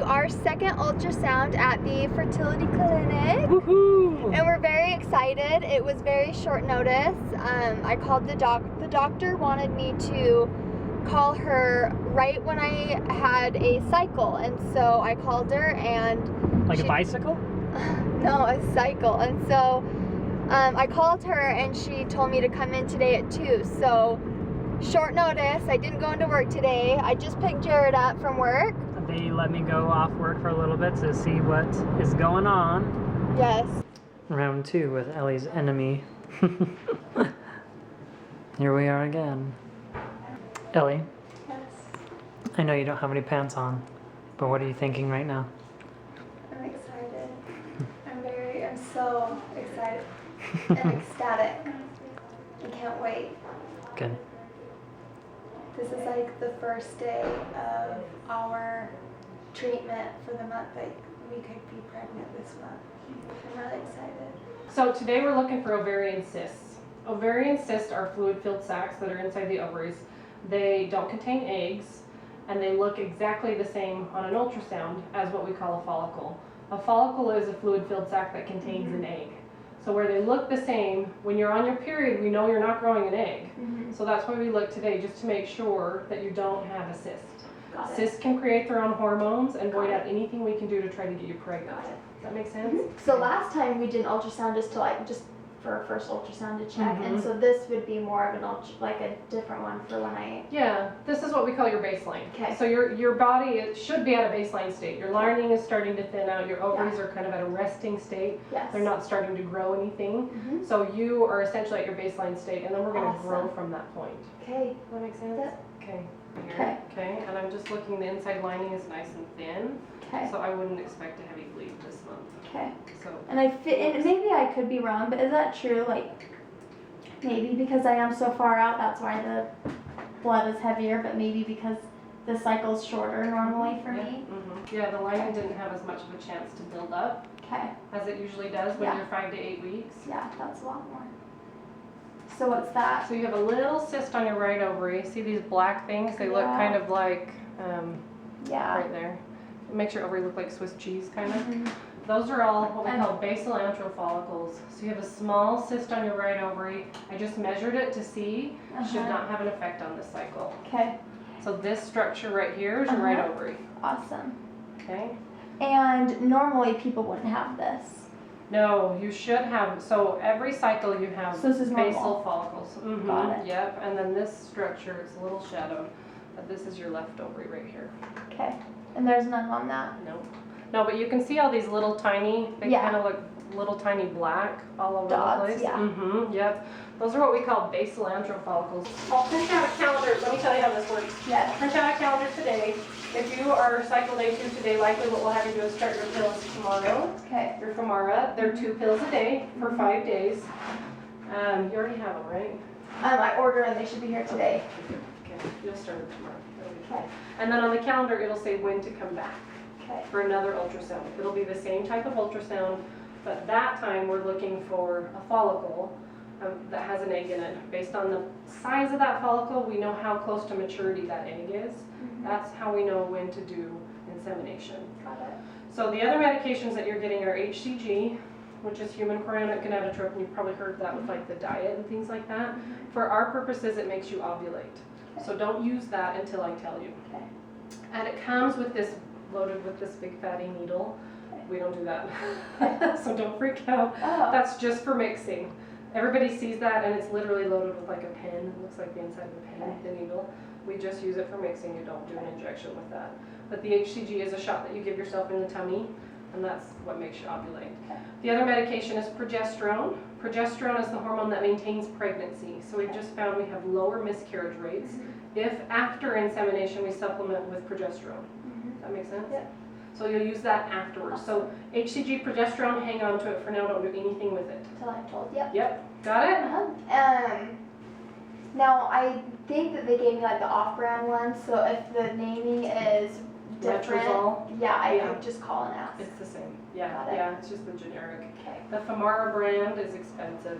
to our second ultrasound at the fertility clinic. Woohoo! And we're very excited. It was very short notice. I called the doctor wanted me to call her right when I had a cycle, and so I called her and Like a bicycle? No, a cycle. And so I called her and she told me to come in today at 2. So short notice. I didn't go into work today. I just picked Jared up from work. They let me go off work for a little bit to see what is going on. Yes. Round 2 with Ellie's enemy. Here we are again. Ellie, Yes. I know you don't have any pants on, but what are you thinking right now? I'm excited. I'm so excited and ecstatic. I can't wait. Good. This is like the first day of our treatment for the month that we could be pregnant this month. I'm really excited. So today we're looking for ovarian cysts. Ovarian cysts are fluid-filled sacs that are inside the ovaries. They don't contain eggs, and they look exactly the same on an ultrasound as what we call a follicle. A follicle is a fluid-filled sac that contains an egg. So where they look the same, when you're on your period, we know you're not growing an egg. So that's why we look today, just to make sure that you don't have a cyst. Got it. Cysts can create their own hormones and void out anything we can do to try to get you pregnant. Got it. Does that make sense? So last time we did an ultrasound just for our first ultrasound to check, and so this would be more of an a different one for when I. Yeah, this is what we call your baseline. Okay. So your body, it should be at a baseline state. Your lining is starting to thin out. Your ovaries are kind of at a resting state. Yes. They're not starting to grow anything. So you are essentially at your baseline state, and then we're going to grow from that point. Okay. Does that make sense? Yep. Okay. Okay. Okay, and I'm just looking, the inside lining is nice and thin, Okay. so I wouldn't expect a heavy bleed this month. Okay. So And and maybe I could be wrong, but is that true? Like, maybe because I am so far out, that's why the blood is heavier, but maybe because the cycle's shorter normally for me. Yeah, the lining didn't have as much of a chance to build up Okay. as it usually does when Yeah. you're 5 to 8 weeks. Yeah, that's a lot more. So what's that? So you have a little cyst on your right ovary. See these black things? They look Yeah. kind of like Yeah. right there. It makes your ovary look like Swiss cheese, kind of. Mhm. Those are all what we call basal antral follicles. So you have a small cyst on your right ovary. I just measured it to see. Should not have an effect on this cycle. Okay. So this structure right here is your right ovary. Awesome. Okay. And normally people wouldn't have this. No, you should have. So every cycle you have So this is normal. basal follicles. Got it. Yep. And then this structure, it's a little shadowed, but this is your left ovary right here. Okay. And there's none on that. No. No, but you can see all these little tiny, they Yeah. kind of look little tiny black all over Dots, the place. yeah. Yep. Those are what we call basal antral follicles. I'll print out a calendar. Let me tell you how this works. Yes. Print out a calendar today. If you are cycle day 2 today, likely what we'll have you do is start your pills tomorrow. Okay. Your Femara, they're 2 pills a day for 5 days. You already have them, right? I order and they should be here today. Okay, you'll start it tomorrow. That'll be fine. Okay. And then on the calendar, it'll say when to come back Okay. for another ultrasound. It'll be the same type of ultrasound, but that time we're looking for a follicle that has an egg in it. Based on the size of that follicle, we know how close to maturity that egg is. That's how we know when to do insemination. Got it. So the other medications that you're getting are HCG, which is human chorionic gonadotropin. You've probably heard that with like the diet and things like that. For our purposes, it makes you ovulate. So don't use that until I tell you. Okay. And it comes with this, loaded with this big fatty needle. We don't do that. So don't freak out. Oh. That's just for mixing. Everybody sees that and it's literally loaded with like a pen. It looks like the inside of a pen, the needle. We just use it for mixing. You don't do an injection with that. But the HCG is a shot that you give yourself in the tummy, and that's what makes you ovulate. The other medication is progesterone. Progesterone is the hormone that maintains pregnancy. So we've just found we have lower miscarriage rates if after insemination we supplement with progesterone. Does that make sense? Yep. So you'll use that afterwards. So HCG, progesterone, hang on to it for now. Don't do anything with it. Till I'm told. Yep. Yep. Got it? Now I think that they gave me like the off-brand one, so if the naming is different, Letrozole? yeah, I Yeah. could just call and ask. It's the same. Yeah. Got it. Yeah. It's just the generic. Okay. The Femara brand is expensive.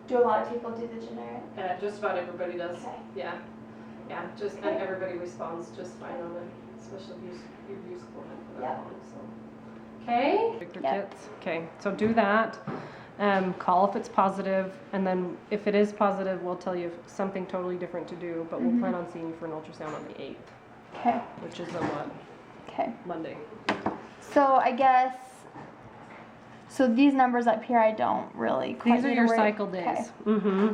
Do a lot of people do the generic? Just about everybody does. Okay. Yeah. Yeah. Just Okay. and everybody responds just fine on it. special use clothing for that Yeah. one. So. Okay. Victor Yep. kits. Okay. So do that. Call if it's positive, and then if it is positive, we'll tell you something totally different to do. But we'll plan on seeing you for an ultrasound on the 8th, Okay. which is a what? Okay. Monday. So I guess, so these numbers up here, I don't really quite These are need your to worry- cycle days.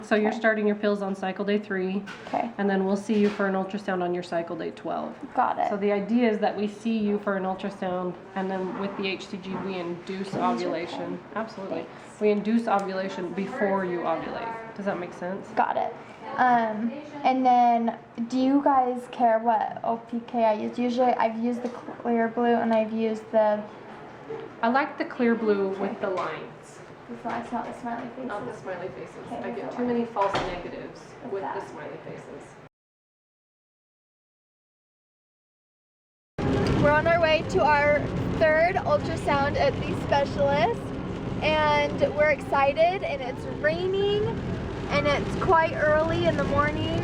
So you're Okay. starting your pills on cycle day 3, Okay, and then we'll see you for an ultrasound on your cycle day 12. got it. So the idea is that we see you for an ultrasound, and then with the HCG we induce ovulation. Absolutely. Thanks. We induce ovulation before you ovulate. Does that make sense? Got it. And then, do you guys care what OPK I use? Usually, I've used the clear blue, and I've used the. I like the clear blue with the lines, It's not the smiley faces. not the smiley faces. Okay, I get that's too many false negatives What's with the that? smiley faces. We're on our way to our 3rd ultrasound at the specialist, and we're excited, and it's raining, and it's quite early in the morning.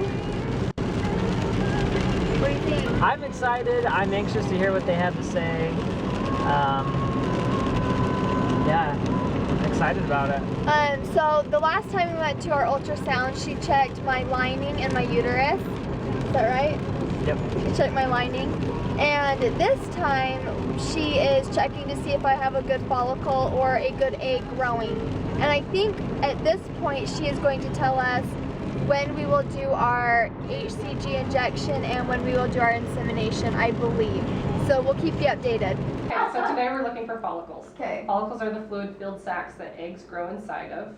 What do you think? I'm excited. I'm anxious to hear what they have to say. Yeah, I'm excited about it. So the last time we went to our ultrasound, she checked my lining and my uterus. Is that right? Yep. She checked my lining. And this time, she is checking to see if I have a good follicle or a good egg growing. And I think at this point, she is going to tell us when we will do our HCG injection and when we will do our insemination, I believe. So we'll keep you updated. Okay, so today we're looking for follicles. Okay. Follicles are the fluid-filled sacs that eggs grow inside of.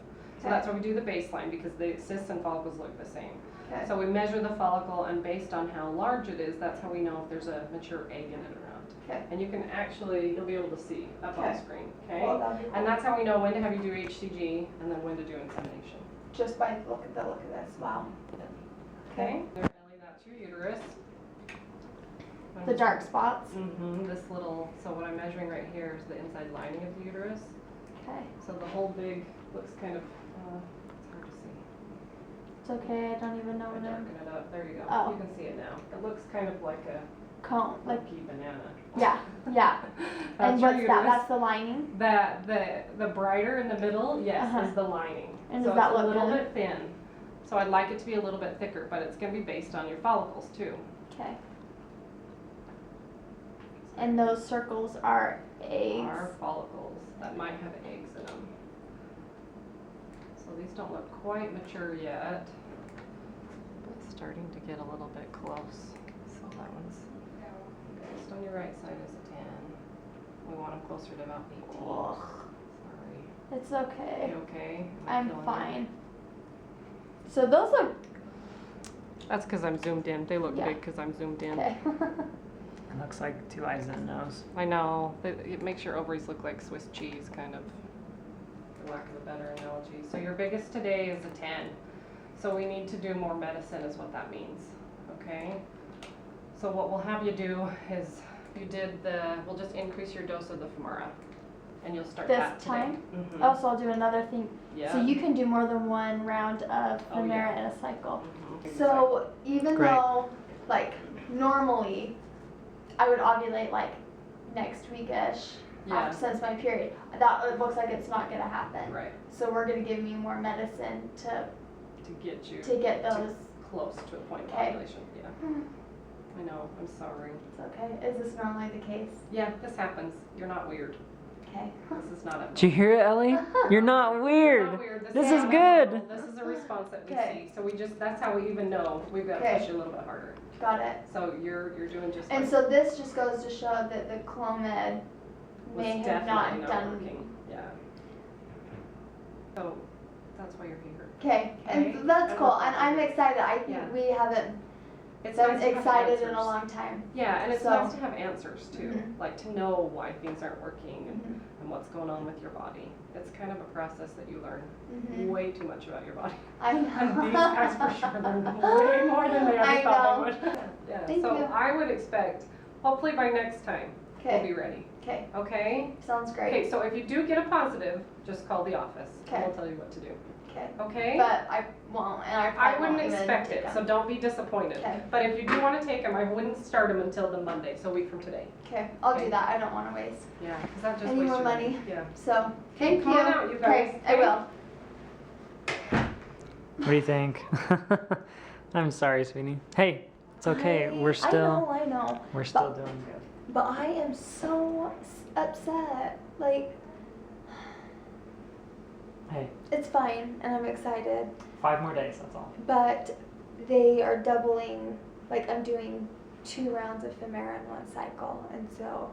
So Okay. that's why we do the baseline, because the cysts and follicles look the same. Okay. So we measure the follicle, and based on how large it is, that's how we know if there's a mature egg in it or not. Okay. And you can actually, you'll be able to see up on Okay. the screen, okay? Well, that'd be cool. And that's how we know when to have you do HCG and then when to do insemination. Just by the look of this. Wow. Okay? There, Ellie, that's your uterus. The dark spots. This little, so what I'm measuring right here is the inside lining of the uterus. Okay. So the whole big looks kind of, it's hard to see. It's okay. I don't even know I'll what darken it up. There you go. Oh. You can see it now. It looks kind of like a cone. Like, lucky banana. yeah. That's And your what's uterus. that? That's the lining. The brighter in the middle, yes, Uh-huh. is the lining. And so does that it's look a little good? bit thin. So I'd like it to be a little bit thicker, but it's going to be based on your follicles too. Okay. And those circles are eggs. Are follicles that might have eggs in them. So these don't look quite mature yet. It's starting to get a little bit close. So that one's based on your right side is a 10. We want them closer to about 18. Ugh. Sorry. It's okay. You okay? Am I I'm killing you? fine. So those look That's because I'm zoomed in. They look Yeah. big because I'm zoomed in. okay. It looks like 2 eyes and a nose. I know. It makes your ovaries look like Swiss cheese, kind of, for lack of a better analogy. So your biggest today is a 10. So we need to do more medicine is what that means, okay? So what we'll have you do is, we'll just increase your dose of the Femara. And you'll start This that today. time? Mhm. Also, I'll do another thing. Yeah. So you can do more than one round of Oh, Femara yeah. in a cycle. Mhm. So even Great. though, like, normally I would ovulate like next week-ish Yeah. since my period, that it looks like it's not gonna happen. Right, So we're gonna give me more medicine to to get you get those. close to a point of Okay. ovulation. Yeah, I know. I'm sorry. It's okay. Is this normally the case? Yeah, this happens. You're not weird. Okay. This is not a. Did you hear it, Ellie? You're not weird. Not weird. This is not good. normal. This is a response that we Okay. see. So that's how we even know we've got to Okay. push you a little bit harder. Got it. So you're doing just And fine. so this just goes to show that the Clomid Was may have definitely not done. working. Yeah. So that's why you're here. Okay, Okay. and that's I cool, love and that. I'm excited. I think Yeah. we haven't It's been nice to have excited in a answers. long time. Yeah, and it's So- nice to have answers too, Mhm. like to know why things aren't working Mhm. and what's going on with your body. It's kind of a process that you learn Mhm. way too much about your body. I know. And these guys for sure learned way more than they ever I thought know. they would. Yeah, Thank so you. I would expect, hopefully by next time, we'll be Okay, ready. okay, Okay? sounds great. Okay, so if you do get a positive, just call the office. Okay. And we'll tell you what to do. Okay. Okay? But I won't, and I I probably wouldn't won't even expect take it, them. so don't be disappointed. Okay. But if you do want to take them, I wouldn't start them until the Monday, so a week from today. Okay, I'll Okay. do that. I don't want to waste Yeah, because that just any wastes more your money. Yeah. So, Okay, thank come you. on out, you guys. Okay, I okay? will. What do you think? I'm sorry, sweetie. Hey, it's okay. We're still I know. we're still doing good. But I am so upset. Like, Hey, it's fine, and I'm excited. 5 more days, that's all. But they are doubling. Like, I'm doing 2 rounds of Femera in 1 cycle, and so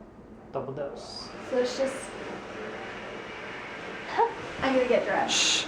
Double dose. it's just. I'm gonna get dressed. Shh.